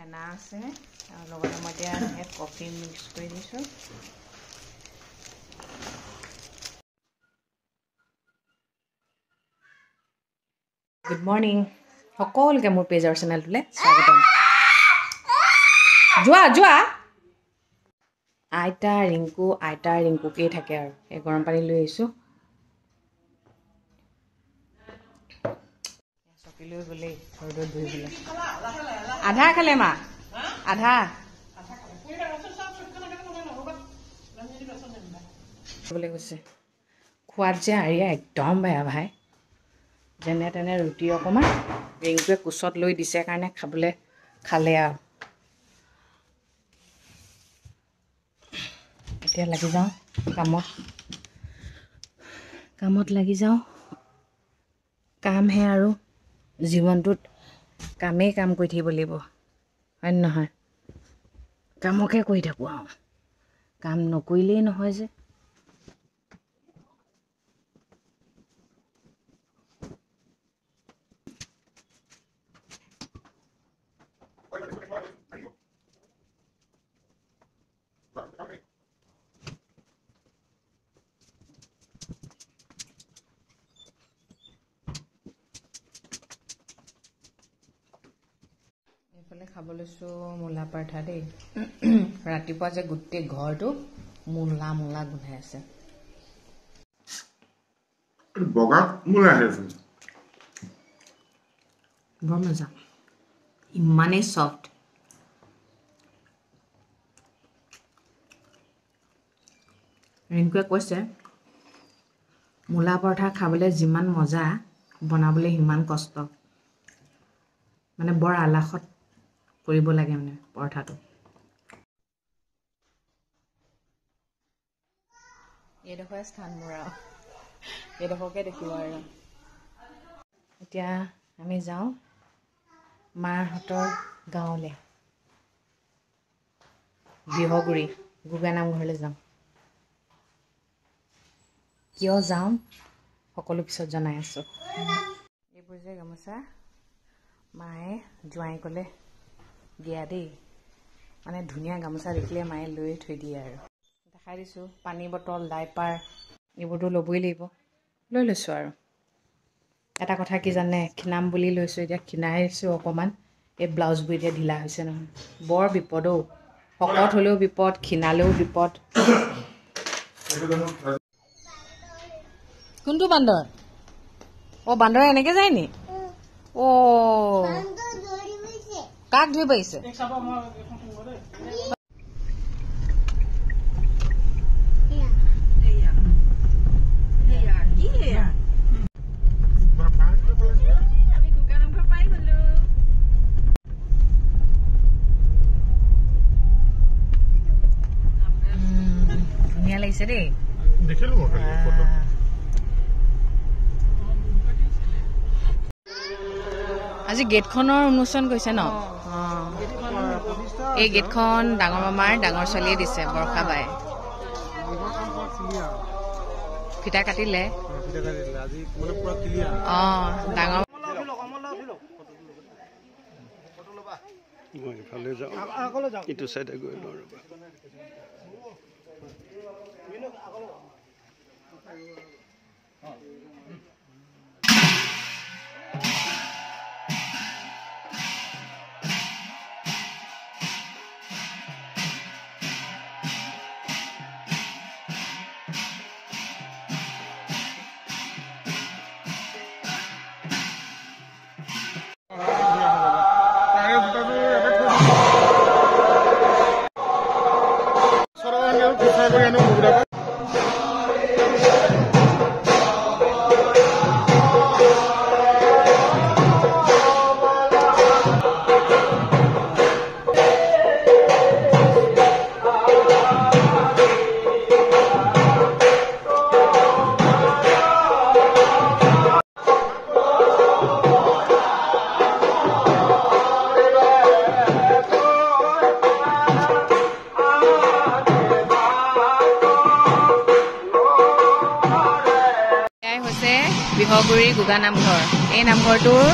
ফেনা আছে আৰু লগতে মই এতিয়া কফি মিক্স কৰি দিছোঁ গুড মৰ্নিং সকলোকে মোৰ পেজৰ চেনেলটোলৈ স্বাগতম যোৱা যোৱা আইতা ৰিংকুকেই থাকে আৰু এই গৰম পানী লৈ আহিছোঁ চকী লৈ গ'লেই ঘৰটোত বহিবলৈ আধা খালে মা আধা গৈছে খোৱাত যে আৰিয়া একদম বেয়া ভাই যেনে তেনে ৰুটি অকণমান ৰিংকুৱে কোচত লৈ দিছে কাৰণে খালে আৰু এতিয়া লাগি যাওঁ কামত লাগি যাওঁ কামহে আৰু জীৱনটোত কামেই কাম কৰি থাকিব লাগিব হয় নহয় কামকে কৰি থাকোঁ আৰু কাম নকৰিলেই নহয় যে এইফালে খাব লৈছোঁ মূলা পৰঠা দেই ৰাতিপুৱা যে গোটেই ঘৰটো মূলা গোন্ধাই আছে বগা মূলা আছে বৰ মজা ইমানেই ছফ্ট ৰিংকুৱে কৈছে মূলা পৰঠা খাবলৈ যিমান মজা বনাবলৈ সিমান কষ্ট মানে বৰ আলাসত কৰিব লাগে মানে পৰঠাটো এইডোখৰ স্থান মোৰ আৰু এইডোখৰকে দেখিব আৰু এতিয়া আমি যাওঁ মাহঁতৰ গাঁৱলৈ বিহগুৰি গোগা নামঘৰলৈ যাওঁ কিয় যাওঁ সকলো পিছত জনাই আছোঁ এইবোৰ যে গামোচা মায়ে জোঁৱাই ক'লে দিয়া দেই মানে ধুনীয়া গামোচা দেখিলে মায়ে লৈ থৈ দিয়ে আৰু দেখাই দিছোঁ পানী বটল ডাইপাৰ এইবোৰতো ল'বই লাগিব লৈ লৈছোঁ আৰু এটা কথা কি জানে ক্ষীণাম বুলি লৈছোঁ এতিয়া ক্ষীণাইছোঁ অকণমান এই ব্লাউজবোৰ এতিয়া ঢিলা হৈছে নহয় বৰ বিপদ শকত হ'লেও বিপদ ক্ষীণালেও বিপদ কোনটো বান্দৰ বান্দৰ এনেকৈ যায় নি কাক ধৰি পাৰিছে ধুনীয়া লাগিছে দেই আজি গেটখনৰ উন্মোচন কৰিছে ন এই গেটখন ডাঙৰ মামাৰ ডাঙৰ ছোৱালীয়ে দিছে বৰষা বাই ফিটা কাটিলে ডাঙৰ মই ইফালে যাওঁ ইটো চাইডে গৈ লওঁ ৰ'বা বিহগুৰি গোগা নামঘৰ এই নামঘৰটোৰ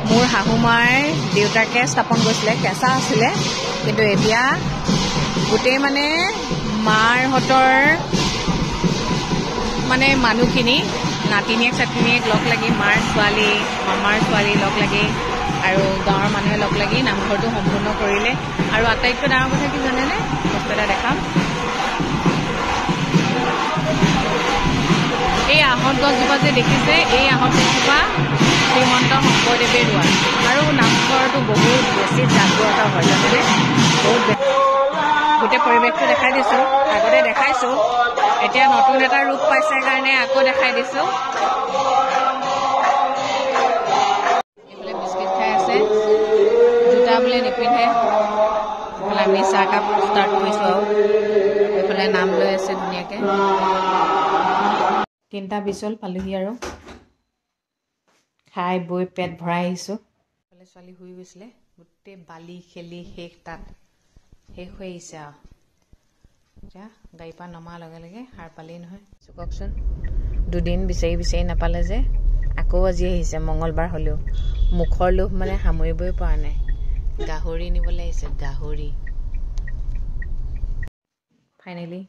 মোৰ শাহুমাৰ দেউতাকে স্থাপন কৰিছিলে, কেঁচা আছিলে, কিন্তু এতিয়া গোটেই মানে মাৰহঁতৰ মানে মানুহখিনি নাতিনীয়েক চাতিনীয়েক লগ লাগি, মাৰ ছোৱালী, মামাৰ ছোৱালী লগ লাগি আৰু গাঁৱৰ মানুহে লগ লাগি নামঘৰটো সম্পূৰ্ণ কৰিলে। আৰু আটাইতকৈ ডাঙৰ কথা কি জানেনে? বস্তু এটা দেখাম। এই আহঁত গছজোপা যে দেখিছে, এই আহঁত গছজোপা শ্ৰীমন্ত শংকৰদেৱে ৰোৱা। আৰু নামঘৰটো বহুত বেছি জাগ্ৰত হয় জানেনে? বহুত বেছি। গোটেই পৰিৱেশটো দেখাই দিছোঁ, আগতে দেখাইছোঁ, এতিয়া নতুন এটা ৰূপ পাইছে কাৰণে আকৌ দেখাই দিছোঁ। এইফালে বিস্কুট খাই আছে, জোতা বোলে নিপিন্ধে। এইফালে আমি চাহকাপ ষ্টাৰ্ট কৰিছোঁ আৰু এইফালে নাম লৈ আছে ধুনীয়াকৈ। 3:20 হ'ল, পালোহি আৰু খাই বৈ পেট ভৰাই আহিছোঁ। এইফালে ছোৱালী শুই গৈছিলে, গোটেই বালি খেলি শেষ, তাত শেষ হৈ আহিছে আৰু এতিয়া গাড়ীৰ পৰা নমাৰ লগে লগে সাৰ পালেই নহয়। কওকচোন, দুদিন বিচাৰি বিচাৰি নাপালে যে আকৌ আজি আহিছে, মঙলবাৰ হ'লেও মুখৰ লোভ মানে সামৰিবই পৰা নাই। গাহৰি নিবলৈ আহিছে, গাহৰি। ফাইনেলি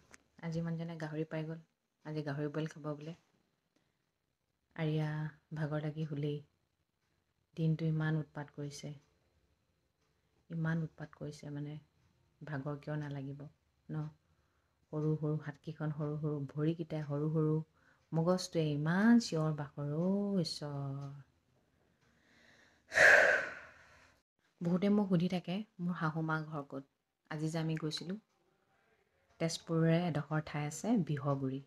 আজি মানুহজনে গাহৰি পাই গ'ল। আজি গাহৰি বইল খাব বোলে। আৰিয়া ভাগৰ লাগি শুলেই। দিনটো ইমান উৎপাত কৰিছে, মানে ভাগৰ কিয় নালাগিব ন? সৰু সৰু হাতকেইখন সৰু সৰু, ভৰিকেইটা সৰু সৰু, মগজটোৱে ইমান চিঞৰ বাখৰ। ঈশ্বৰ, বহুতে মোক সুধি থাকে মোৰ শাহুমাৰ ঘৰ ক'ত। আজি যে আমি গৈছিলোঁ, তেজপুৰৰে এডোখৰ ঠাই আছে বিহগুৰি,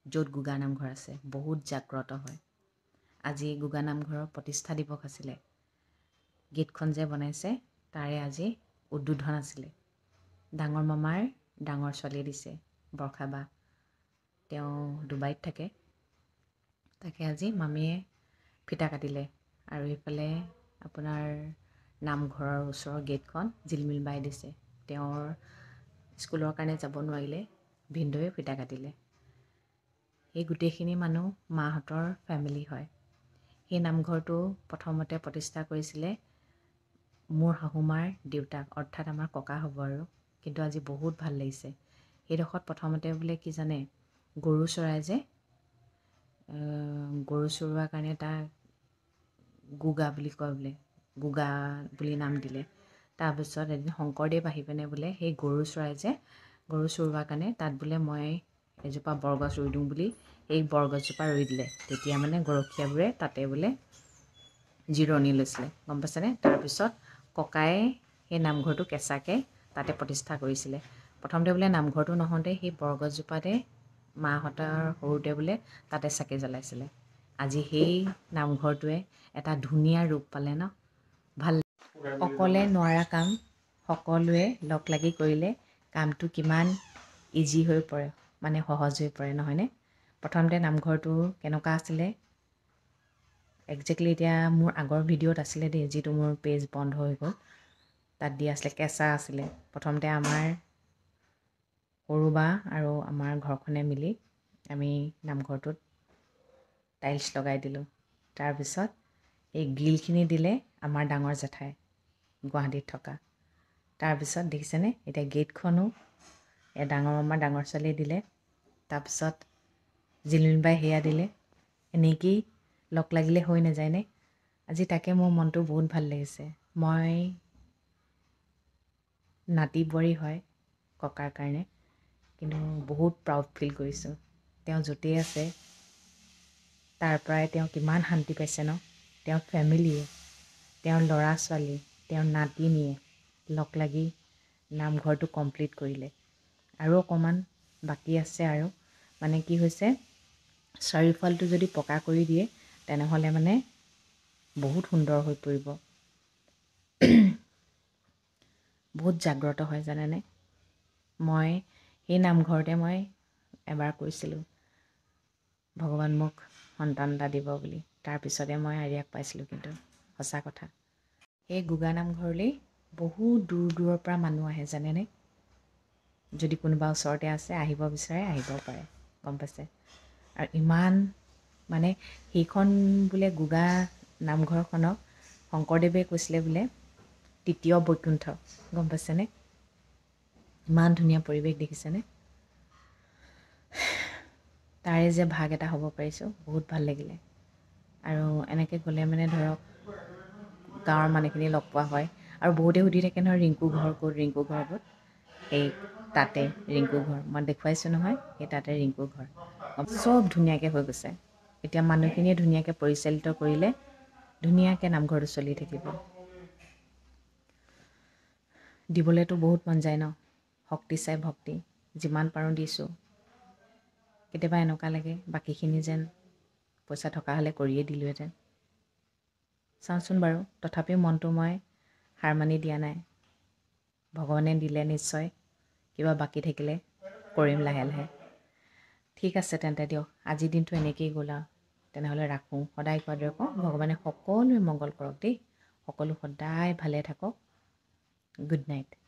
য'ত গোগা নামঘৰ আছে, বহুত জাগ্ৰত হয়। আজি গোগা নামঘৰৰ প্ৰতিষ্ঠা দিৱস আছিলে। গেটখন যে বনাইছে তাৰে আজি উদ্বোধন আছিলে। ডাঙৰ মামাৰ ডাঙৰ ছোৱালী দিছে, বৰষা বা। তেওঁ ডুবাইত থাকে। তাকে আজি মামীয়ে ফিটা কাটিলে। আৰু এইফালে আপোনাৰ নামঘৰৰ ওচৰৰ গেটখন জিলমিল বাই দিছে। তেওঁৰ স্কুলৰ কাৰণে যাব নোৱাৰিলে, ভিনদেউৱে ফিটা কাটিলে। এই গোটেইখিনি মানুহ মাহঁতৰ ফেমিলি হয়। সেই নামঘৰটো প্ৰথমতে প্ৰতিষ্ঠা কৰিছিলে মোৰ শাহুমাৰ দেউতাক, অৰ্থাৎ আমাৰ ককা হ'ব আৰু। কিন্তু আজি বহুত ভাল লাগিছে। সেইডোখৰত প্ৰথমতে বোলে কি জানে, গৰু চৰাই যে, গৰু চৰোৱাৰ কাৰণে তাক গোগা বুলি কয় বোলে, গোগা বুলি নাম দিলে। তাৰপিছত এদিন শংকৰদেৱ আহি পিনে বোলে সেই গৰু চৰাই যে, গৰু চৰোৱাৰ কাৰণে তাত বোলে মই এজোপা বৰগছ ৰুই দিওঁ বুলি এই বৰগছজোপা ৰুই দিলে। তেতিয়া মানে গৰখীয়াবোৰে তাতে বোলে জিৰণি লৈছিলে, গম পাইছেনে? তাৰপিছত ককাই সেই নামঘৰটো কেঁচাকৈ তাতে প্ৰতিষ্ঠা কৰিছিলে। প্ৰথমতে বোলে নামঘৰটো নহওঁতে সেই বৰগছজোপাতে মাহঁতৰ সৰুতে বোলে তাতে চাকি জ্বলাইছিলে। আজি সেই নামঘৰটোৱে এটা ধুনীয়া ৰূপ পালে ন? ভাল। অকলে নোৱাৰা কাম সকলোৱে লগ লাগি কৰিলে কামটো কিমান ইজি হৈ পৰে, মানে সহজ হৈ পৰে, নহয়নে? প্ৰথমতে নামঘৰটো কেনেকুৱা আছিলে একজেক্টলি, এতিয়া মোৰ আগৰ ভিডিঅ'ত আছিলে দেই, যিটো মোৰ পেজ বন্ধ হৈ গ'ল, তাত দিয়া আছিলে কেঁচা আছিলে। প্ৰথমতে আমাৰ সৰু বা আৰু আমাৰ ঘৰখনে মিলি আমি নামঘৰটোত টাইলছ লগাই দিলোঁ। তাৰপিছত এই গ্ৰিলখিনি দিলে আমাৰ ডাঙৰ জেঠাই, গুৱাহাটীত থকা। তাৰপিছত দেখিছেনে, এতিয়া গেটখনো ডাঙৰ মামাৰ ডাঙৰ ছোৱালীয়ে দিলে। তাৰপিছত জিলমিলবাই সেয়া দিলে। এনেকেই লগ লাগিলে হৈ নাযায়নে? আজি তাকে মোৰ মনটো বহুত ভাল লাগিছে। মই নাতি বোৱাৰী হয় ককাৰ কাৰণে, কিন্তু বহুত প্ৰাউড ফিল কৰিছোঁ। তেওঁ য'তেই আছে তাৰ পৰাই তেওঁ কিমান শান্তি পাইছে ন? তেওঁৰ ফেমিলিয়ে, তেওঁৰ ল'ৰা ছোৱালী, তেওঁৰ নাতিনীয়ে লগ লাগি নামঘৰটো কমপ্লিট কৰিলে। আৰু অকণমান বাকী আছে, আৰু মানে কি হৈছে, চাৰিওফালটো যদি পকা কৰি দিয়ে তেনেহ'লে মানে বহুত সুন্দৰ হৈ পৰিব। বহুত জাগ্ৰত হয় জানেনে? মই সেই নামঘৰতে মই এবাৰ কৈছিলোঁ ভগৱান মোক সন্তান এটা দিব বুলি। তাৰপিছতে মই আৰিয়াক পাইছিলোঁ, কিন্তু সঁচা কথা। সেই গোগা নামঘৰলৈ বহুত দূৰ দূৰৰ পৰা মানুহ আহে জানেনে? যদি কোনোবা ওচৰতে আছে আহিব বিচাৰে আহিব পাৰে, গম পাইছে? আৰু ইমান মানে সেইখন বোলে গোগা নামঘৰখনক শংকৰদেৱে কৈছিলে বোলে তৃতীয় বৈকুণ্ঠ, গম পাইছেনে? ইমান ধুনীয়া পৰিৱেশ দেখিছেনে? তাৰে যে ভাগ এটা হ'ব পাৰিছোঁ, বহুত ভাল লাগিলে। আৰু এনেকৈ গ'লে মানে ধৰক গাঁৱৰ মানুহখিনি লগ পোৱা হয়। আৰু বহুতে সুধি থাকে নহয়, ৰিংকু ঘৰ ক'ত, ৰিংকু ঘৰ ক'ত? সেই তাতে ৰিংকু ঘৰ, মই দেখুৱাইছোঁ নহয়, সেই তাতে ৰিংকু ঘৰ। চব ধুনীয়াকৈ হৈ গৈছে। এতিয়া মানুহখিনিয়ে ধুনীয়াকৈ পৰিচালিত কৰিলে ধুনীয়াকৈ নামঘৰটো চলি থাকিব। দিবলৈতো বহুত মন যায় ন, শক্তি চাই ভক্তি, যিমান পাৰোঁ দিছোঁ। কেতিয়াবা এনেকুৱা লাগে বাকীখিনি যেন পইচা থকা হ'লে কৰিয়ে দিলোঁহেঁতেন। চাওঁচোন বাৰু, তথাপিও মনটো মই হাৰ মানি দিয়া নাই। ভগৱানে দিলে নিশ্চয় কিবা বাকী থাকিলে কৰিম লাহে লাহে। ঠিক আছে তেন্তে দিয়ক, আজিৰ দিনটো এনেকৈয়ে গ'ল আৰু। তেনেহ'লে ৰাখোঁ। সদায় কোৱাৰ দৰে কওঁ, ভগৱানে সকলোৱে মংগল কৰক দেই। সকলো সদায় ভালে থাকক। Good night.